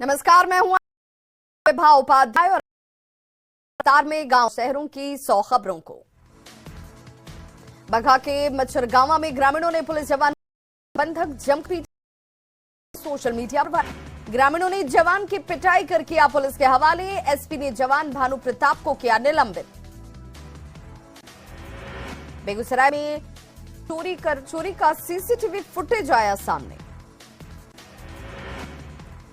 नमस्कार, मैं हूं विभा उपाध्याय और तार में गांव शहरों की 100 खबरों को। बघा के मच्छरगांवा में ग्रामीणों ने पुलिस जवान बंधक जमकर सोशल मीडिया पर ग्रामीणों ने जवान की पिटाई कर किया पुलिस के हवाले। एसपी ने जवान भानु प्रताप को किया निलंबित। बेगूसराय में चोरी का सीसीटीवी फुटेज आया सामने।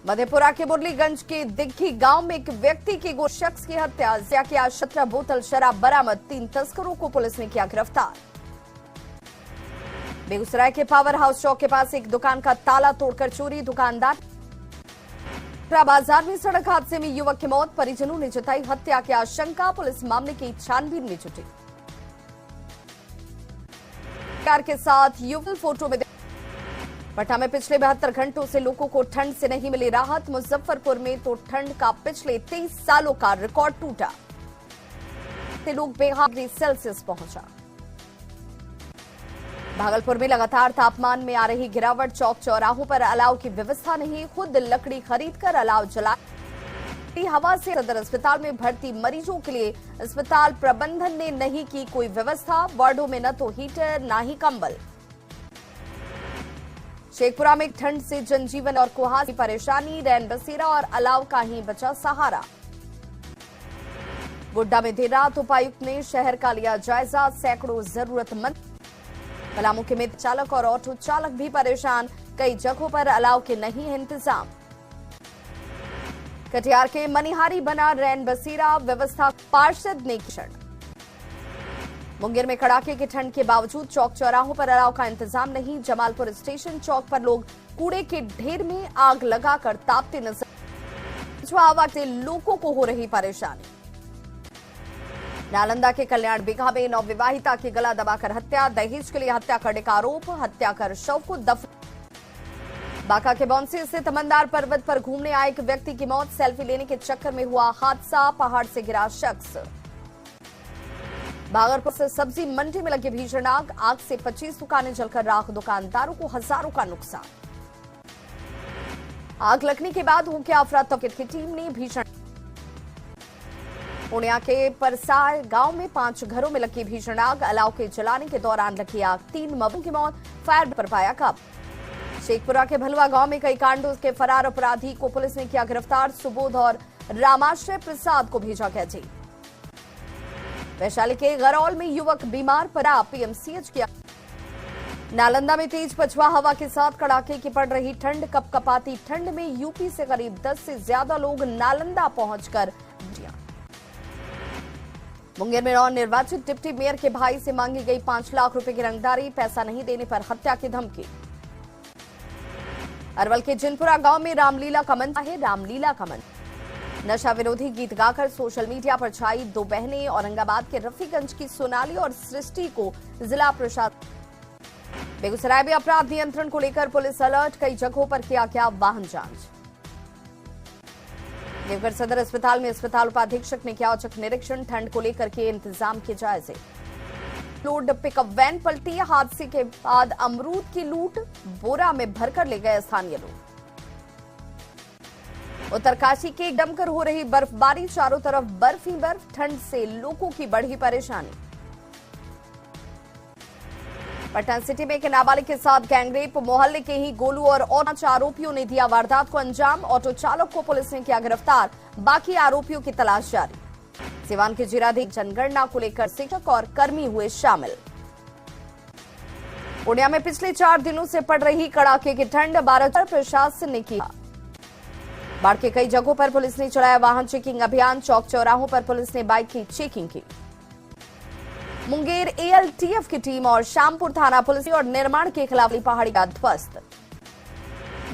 मधेपुरा के मुरलीगंज के दिग्घी गांव में एक व्यक्ति की गो शख्स की हत्या की 17 बोतल शराब बरामद। 3 तस्करों को पुलिस ने किया गिरफ्तार। बेगूसराय के पावर हाउस चौक के पास एक दुकान का ताला तोड़कर चोरी। दुकानदार बाजार में सड़क हादसे में युवक की मौत। परिजनों ने जताई हत्या की आशंका। पुलिस मामले की छानबीन में जुटी। कार के साथ युवक फोटो में पटना में पिछले 72 घंटों से लोगों को ठंड से नहीं मिली राहत। मुजफ्फरपुर में तो ठंड का पिछले 23 सालों का रिकॉर्ड टूटा। लोग 42 डिग्री सेल्सियस पहुंचा। भागलपुर में लगातार तापमान में आ रही गिरावट। चौक चौराहों पर अलाव की व्यवस्था नहीं। खुद लकड़ी खरीदकर अलाव जला हवा से सदर अस्पताल में भर्ती मरीजों के लिए अस्पताल प्रबंधन ने नहीं की कोई व्यवस्था। वार्डों में न तो हीटर न ही कंबल। शेखपुरा में ठंड से जनजीवन और कुहासा की परेशानी। रैन बसेरा और अलाव का ही बचा सहारा। गोड्डा में देर रात उपायुक्त ने शहर का लिया जायजा। सैकड़ों जरूरतमंद। पलामू के मित्र चालक और ऑटो चालक भी परेशान। कई जगहों पर अलाव के नहीं है इंतजाम। कटिहार के मनिहारी बना रैन बसेरा। व्यवस्था पार्षद ने की। मुंगेर में कड़ाके की ठंड के बावजूद चौक चौराहों पर अलाव का इंतजाम नहीं। जमालपुर स्टेशन चौक पर लोग कूड़े के ढेर में आग लगाकर तापते नजर। हवा से लोगों को हो रही परेशानी। नालंदा के कल्याण बिघा में नवविवाहिता की गला दबाकर हत्या। दहेज के लिए हत्या करने का आरोप। हत्या कर शव को दफन। बांका के बौंसी स्थित मंदार पर्वत पर घूमने आए एक व्यक्ति की मौत। सेल्फी लेने के चक्कर में हुआ हादसा। पहाड़ से गिरा शख्स। भागलपुर से सब्जी मंडी में लगी भीषण आग। आग से 25 दुकानें जलकर राख। दुकानदारों को हजारों का नुकसान। आग लगने के बाद होके अफरा तफरी की टीम ने भीषण। पूर्णिया के परसार गांव में 5 घरों में लगी भीषण आग। अलाव के जलाने के दौरान लगी आग। 3 मबों की मौत। फायर पर पाया काबू। शेखपुरा के भलवा गांव में कई कांडों के फरार अपराधी को पुलिस ने किया गिरफ्तार। सुबोध और रामाश्रय प्रसाद को भेजा गया जेल। वैशाली के गरौल में युवक बीमार पड़ा। पीएमसीएच किया। नालंदा में तेज पछुआ हवा के साथ कड़ाके की पड़ रही ठंड। कपकपाती ठंड में यूपी से करीब 10 से ज्यादा लोग नालंदा पहुंचकर मुंगेर में नवनिर्वाचित डिप्टी मेयर के भाई से मांगी गई 5 लाख रुपए की रंगदारी। पैसा नहीं देने पर हत्या की धमकी। अरवल के जिनपुरा गांव में रामलीला का मंच है। रामलीला का मंच नशा विरोधी गीत गाकर सोशल मीडिया पर छाई 2 बहनें। औरंगाबाद के रफीगंज की सोनाली और सृष्टि को जिला प्रशासन। बेगूसराय में अपराध नियंत्रण को लेकर पुलिस अलर्ट। कई जगहों पर किया गया वाहन जांच। देवघर सदर अस्पताल में अस्पताल उपाधीक्षक ने किया औचक निरीक्षण। ठंड को लेकर के इंतजाम के जायजे। लोड पिकअप वैन पलटी। हादसे के बाद अमरूद की लूट। बोरा में भरकर ले गए स्थानीय लोग। उत्तरकाशी के दमकर हो रही बर्फबारी। चारों तरफ बर्फ ही बर्फ। ठंड से लोगों की बढ़ी परेशानी। पटना सिटी में एक नाबालिग के साथ गैंगरेप। मोहल्ले के ही गोलू और 5 आरोपियों ने दिया वारदात को अंजाम। ऑटो चालक को पुलिस ने किया गिरफ्तार। बाकी आरोपियों की तलाश जारी। सिवान के जीरादेव जनगणना को लेकर शिक्षक और कर्मी हुए शामिल। पूर्णिया में पिछले 4 दिनों से पड़ रही कड़ाके की ठंड। 12 प्रशासन ने किया। बाढ़ के कई जगहों पर पुलिस ने चलाया वाहन चेकिंग अभियान। चौक चौराहों पर पुलिस ने बाइक की चेकिंग की। मुंगेर एएलटीएफ की टीम और श्यामपुर थाना पुलिस और निर्माण के खिलाफ पहाड़ी का ध्वस्त।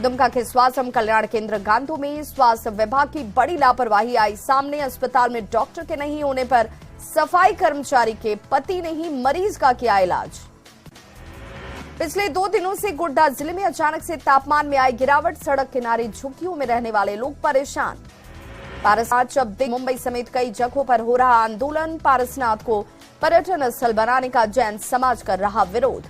दुमका के स्वास्थ्य एवं कल्याण केंद्र गांधो में स्वास्थ्य विभाग की बड़ी लापरवाही आई सामने। अस्पताल में डॉक्टर के नहीं होने पर सफाई कर्मचारी के पति ने ही मरीज का किया इलाज। पिछले 2 दिनों से गोड्डा जिले में अचानक से तापमान में आई गिरावट। सड़क किनारे झुग्गियों में रहने वाले लोग परेशान। पारसनाथ मुंबई समेत कई जगहों पर हो रहा आंदोलन। पारसनाथ को पर्यटन स्थल बनाने का जैन समाज कर रहा विरोध।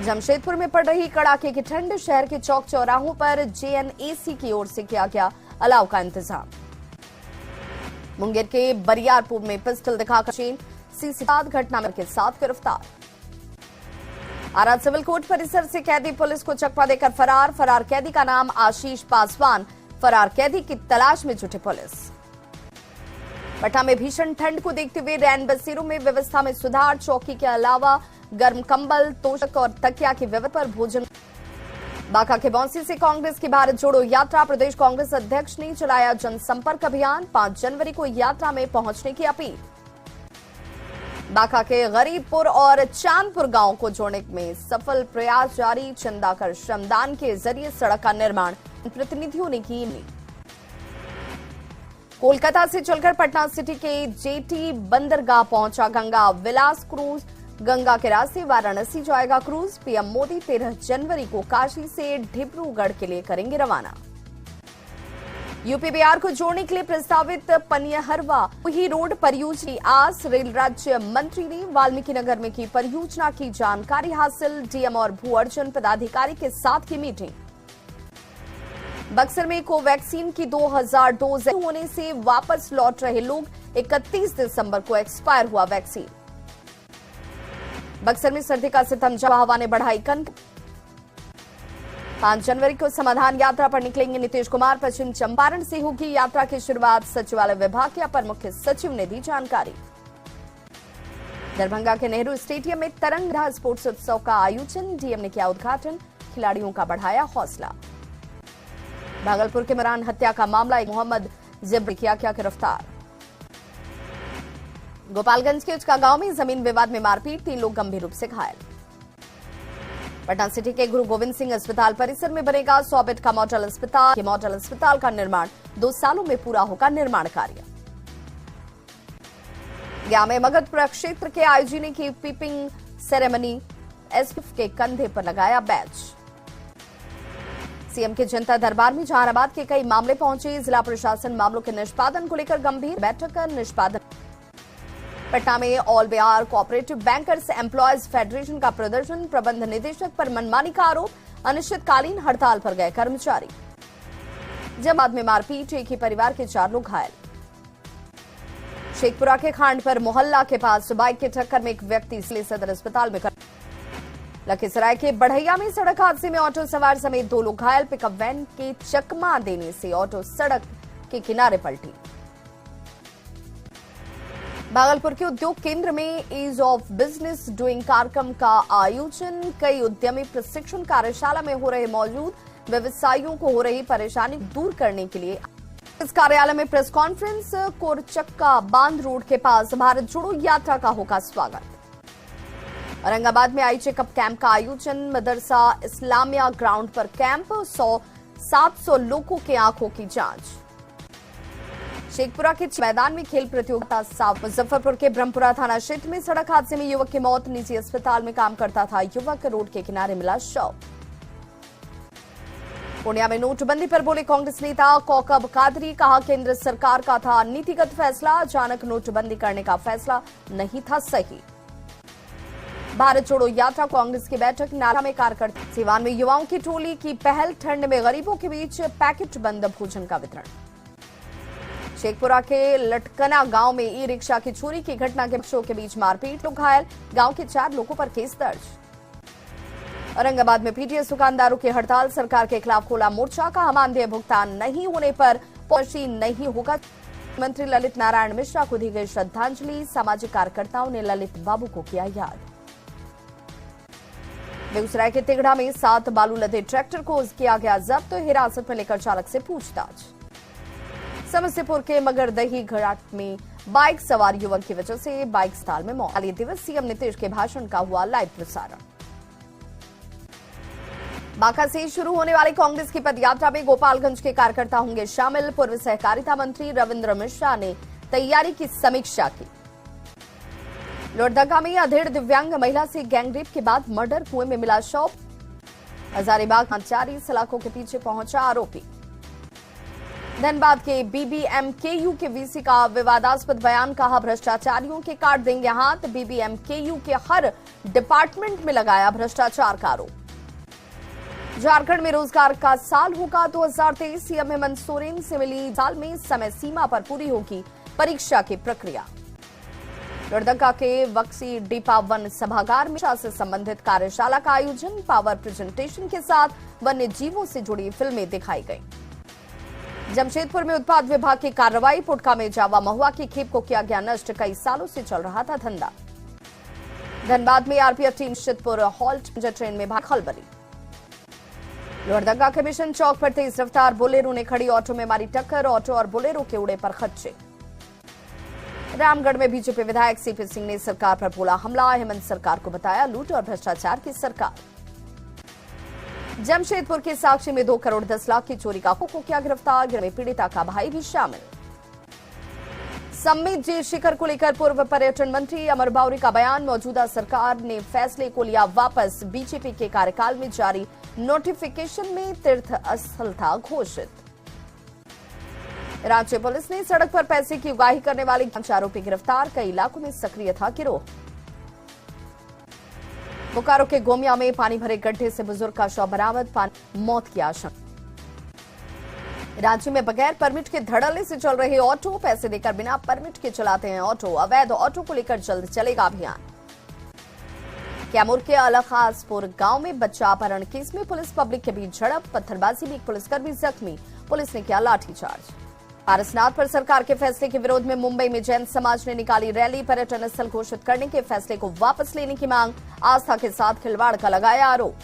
जमशेदपुर में पड़ रही कड़ाके की ठंड, शहर के चौक चौराहों पर जेएनएसी की ओर से किया गया अलाव का इंतजाम। मुंगेर के बरियारपुर में पिस्टल दिखाकर चेन सीसीटीवी घटना के साथ गिरफ्तार। आरा सिविल कोर्ट परिसर से कैदी पुलिस को चकमा देकर फरार कैदी का नाम आशीष पासवान। फरार कैदी की तलाश में जुटी पुलिस। पटना में भीषण ठंड को देखते हुए रैन बसेरों में व्यवस्था में सुधार, चौकी के अलावा गर्म कंबल, तोशक और तकिया की व्यवस्था पर भोजन। बांका के बौंसी से कांग्रेस की भारत जोड़ो यात्रा, प्रदेश कांग्रेस अध्यक्ष ने चलाया जनसंपर्क अभियान। 5 जनवरी को यात्रा में पहुंचने की अपील। बांका के गरीबपुर और चांदपुर गांव को जोड़ने में सफल प्रयास जारी, चंदा कर श्रमदान के जरिए सड़क का निर्माण प्रतिनिधियों ने की। कोलकाता से चलकर पटना सिटी के जेटी बंदरगाह पहुंचा गंगा विलास क्रूज। गंगा के रास्ते वाराणसी जाएगा क्रूज। पीएम मोदी 13 जनवरी को काशी से डिब्रूगढ़ के लिए करेंगे रवाना। यूपी बिहार को जोड़ने के लिए प्रस्तावित पनियहरवा ही रोड परियोजना की आज रेल राज्य मंत्री ने वाल्मीकि नगर में की परियोजना की जानकारी हासिल। डीएम और भू अर्जन पदाधिकारी के साथ की मीटिंग। बक्सर में कोवैक्सीन की 2000 डोज होने से वापस लौट रहे लोग, 31 दिसंबर को एक्सपायर हुआ वैक्सीन। बक्सर में सर्दी का सितम जमा, हवा ने बढ़ाई कनक। 5 जनवरी को समाधान यात्रा पर निकलेंगे नीतीश कुमार। पश्चिम चंपारण से होगी यात्रा की शुरुआत, सचिवालय विभाग के अपर मुख्य सचिव ने दी जानकारी। दरभंगा के नेहरू स्टेडियम में तरंगा स्पोर्ट्स उत्सव का आयोजन, डीएम ने किया उद्घाटन। खिलाड़ियों का बढ़ाया हौसला। भागलपुर के मरान हत्या का मामला, मोहम्मद जिब्र किया गिरफ्तार। गोपालगंज के उचका गांव में जमीन विवाद में मारपीट, 3 लोग गंभीर रूप से घायल। पटना सिटी के गुरु गोविंद सिंह अस्पताल परिसर में बनेगा 100 बेड का मॉडल अस्पताल। मॉडल अस्पताल का निर्माण 2 सालों में पूरा होगा निर्माण कार्य। गया में मगध प्रक्षेत्र के आईजी ने की पीपिंग सेरेमनी, एसपीएफ के कंधे पर लगाया बैच। सीएम के जनता दरबार में जहानाबाद के कई मामले पहुंचे, जिला प्रशासन मामलों के निष्पादन को लेकर गंभीर, बैठक कर निष्पादन। पटना में all Bihar cooperative bankers employees federation का प्रदर्शन, प्रबंध निदेशक पर मनमानी का आरोप, अनिश्चितकालीन हड़ताल पर गए कर्मचारी। जमात में मारपीट, एक ही परिवार के 4 लोग घायल। शेखपुरा के खांड पर मोहल्ला के पास बाइक की टक्कर में एक व्यक्ति सदर अस्पताल में। लखीसराय के बढ़ैया में सड़क हादसे में ऑटो सवार समेत 2 लोग घायल, पिकअप वैन के चकमा देने से ऑटो सड़क के किनारे पलटी। भागलपुर के उद्योग केंद्र में ईज ऑफ बिजनेस डूइंग कार्यक्रम का आयोजन, कई उद्यमी प्रशिक्षण कार्यशाला में हो रहे मौजूद, व्यवसायियों को हो रही परेशानी दूर करने के लिए इस कार्यालय में प्रेस कॉन्फ्रेंस। कोरचक्का बांध रोड के पास भारत जोड़ो यात्रा का होगा स्वागत। औरंगाबाद में आई चेकअप कैंप का आयोजन, मदरसा इस्लामिया ग्राउंड पर कैंप, 700 लोगों के आंखों की जांच। शेखपुरा के मैदान में खेल प्रतियोगिता साफ। मुजफ्फरपुर के ब्रह्मपुरा थाना क्षेत्र में सड़क हादसे में युवक की मौत, निजी अस्पताल में काम करता था युवक, रोड के किनारे मिला शव। पूर्णिया में नोटबंदी पर बोले कांग्रेस नेता कौकब कादरी, कहा केंद्र सरकार का था नीतिगत फैसला, अचानक नोटबंदी करने का फैसला नहीं था सही। भारत जोड़ो यात्रा कांग्रेस की बैठक, नाला में कार्यकर्ता। सीवान में युवाओं की टोली की पहल, ठंड में गरीबों के बीच पैकेट बंद भोजन का वितरण। शेखपुरा के लटकना गांव में ई रिक्शा की चोरी की घटना के बच्चों के बीच मारपीट, लोग घायल, गांव के 4 लोगों पर केस दर्ज। औरंगाबाद में पीटीएस दुकानदारों की हड़ताल, सरकार के खिलाफ खोला मोर्चा, कहा मानदेय भुगतान नहीं होने पर पॉलिसी नहीं होगा। मंत्री ललित नारायण मिश्रा को दी गई श्रद्धांजलि, सामाजिक कार्यकर्ताओं ने ललित बाबू को किया याद। बेगूसराय के तिगड़ा में 7 बालू लदे ट्रैक्टर को किया गया जब्त, हिरासत में लेकर चालक से पूछताछ। समस्तीपुर के मगरदही घाट में बाइक सवार युवक की वजह से बाइक स्टाल में मौत। दिवस सीएम नीतीश के भाषण का हुआ लाइव प्रसारण। बांका से शुरू होने वाली कांग्रेस की पदयात्रा में गोपालगंज के कार्यकर्ता होंगे शामिल। पूर्व सहकारिता मंत्री रविंद्र मिश्रा ने तैयारी की समीक्षा की। लोहरदगा में अधेड़ दिव्यांग महिला से गैंगरेप के बाद मर्डर, कुएं में मिला शव। हजारीबाग कर्मचारी सलाखों के पीछे पहुंचा आरोपी। धनबाद के बीबीएमकेयू के वीसी का विवादास्पद बयान, कहा भ्रष्टाचारियों के काट देंगे हाथ। बीबीएमकेयू के हर डिपार्टमेंट में लगाया भ्रष्टाचार का आरोप। झारखंड में रोजगार का साल होगा 2023। सीएम हेमंत सोरेन से मिली साल में समय सीमा पर पूरी होगी परीक्षा की प्रक्रिया। लोहरदगा के वक्सी डीपा वन सभागार में शिक्षा से संबंधित कार्यशाला का आयोजन। पावर प्रेजेंटेशन के साथ वन्य जीवों से जुड़ी फिल्में दिखाई गई। जमशेदपुर में उत्पाद विभाग की कार्रवाई। पुटका में जावा महुआ की खेप को किया गया नष्ट। कई सालों से चल रहा था धंधा। धनबाद में आरपीएफ टीम शिदपुर हॉल्ट ट्रेन में खलबली। लोहरदगा के मिशन चौक पर तेज रफ्तार बोलेरो ने खड़ी ऑटो में मारी टक्कर। ऑटो और बोलेरो के उड़े पर खच्चे। रामगढ़ में बीजेपी विधायक सीपी सिंह ने सरकार पर बोला हमला। हेमंत सरकार को बताया लूट और भ्रष्टाचार की सरकार। जमशेदपुर के साक्षी में 2 करोड़ 10 लाख की चोरी का को किया गिरफ्तार। में पीड़िता का भाई भी शामिल। सम्मित जे शिखर को लेकर पूर्व पर्यटन मंत्री अमर बावरी का बयान। मौजूदा सरकार ने फैसले को लिया वापस। बीजेपी के कार्यकाल में जारी नोटिफिकेशन में तीर्थ स्थल था घोषित। रांची पुलिस ने सड़क पर पैसे की उगाही करने वाले 5 आरोपी गिरफ्तार। कई इलाकों में सक्रिय था गिरोह। बोकारो के गोमिया में पानी भरे गड्ढे से बुजुर्ग का शव बरामद। मौत की आशंका। रांची में बगैर परमिट के धड़ल्ले से चल रहे ऑटो। पैसे देकर बिना परमिट के चलाते हैं ऑटो। अवैध ऑटो को लेकर जल्द चलेगा अभियान। कैमूर के अलखासपुर गांव में बच्चा अपहरण केस में पुलिस पब्लिक के बीच झड़प। पत्थरबाजी में एक पुलिसकर्मी जख्मी। पुलिस ने किया लाठीचार्ज। पारसनाथ पर सरकार के फैसले के विरोध में मुंबई में जैन समाज ने निकाली रैली। पर्यटन स्थल घोषित करने के फैसले को वापस लेने की मांग। आस्था के साथ खिलवाड़ का लगाया आरोप।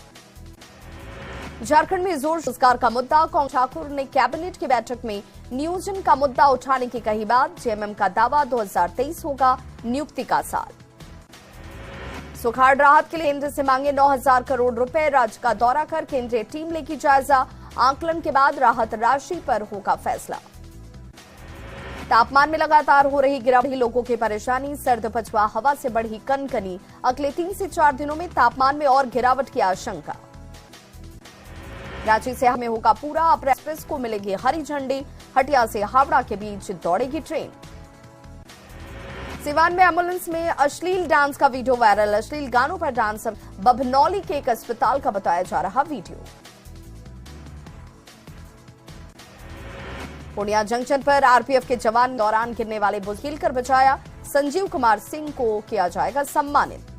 झारखंड में जोर रोजगार का मुद्दा। कांग्रेस ठाकुर ने कैबिनेट की बैठक में नियोजन का मुद्दा उठाने की कही बात। जेएमएम का दावा 2023 होगा नियुक्ति का साल। सुखाड़ राहत के लिए केंद्र से मांगे 9,000 करोड़ रुपए। राज्य का दौरा कर केंद्रीय टीम लेगी जायजा। आंकलन के बाद राहत राशि पर होगा फैसला। तापमान में लगातार हो रही गिरावट लोगों की परेशानी। सर्द पछुआ हवा से बढ़ी कनकनी। अगले 3 से 4 दिनों में तापमान में और गिरावट की आशंका। रांची से हमें होगा पूरा अप्रैल एक्सप्रेस को मिलेगी हरी झंडी। हटिया से हावड़ा के बीच दौड़ेगी ट्रेन। सिवान में एम्बुलेंस में अश्लील डांस का वीडियो वायरल। अश्लील गानों पर डांस। बभनौली के एक अस्पताल का बताया जा रहा वीडियो। पूर्णिया जंक्शन पर आरपीएफ के जवान दौरान गिरने वाले बुझ हिलकर बचाया। संजीव कुमार सिंह को किया जाएगा सम्मानित।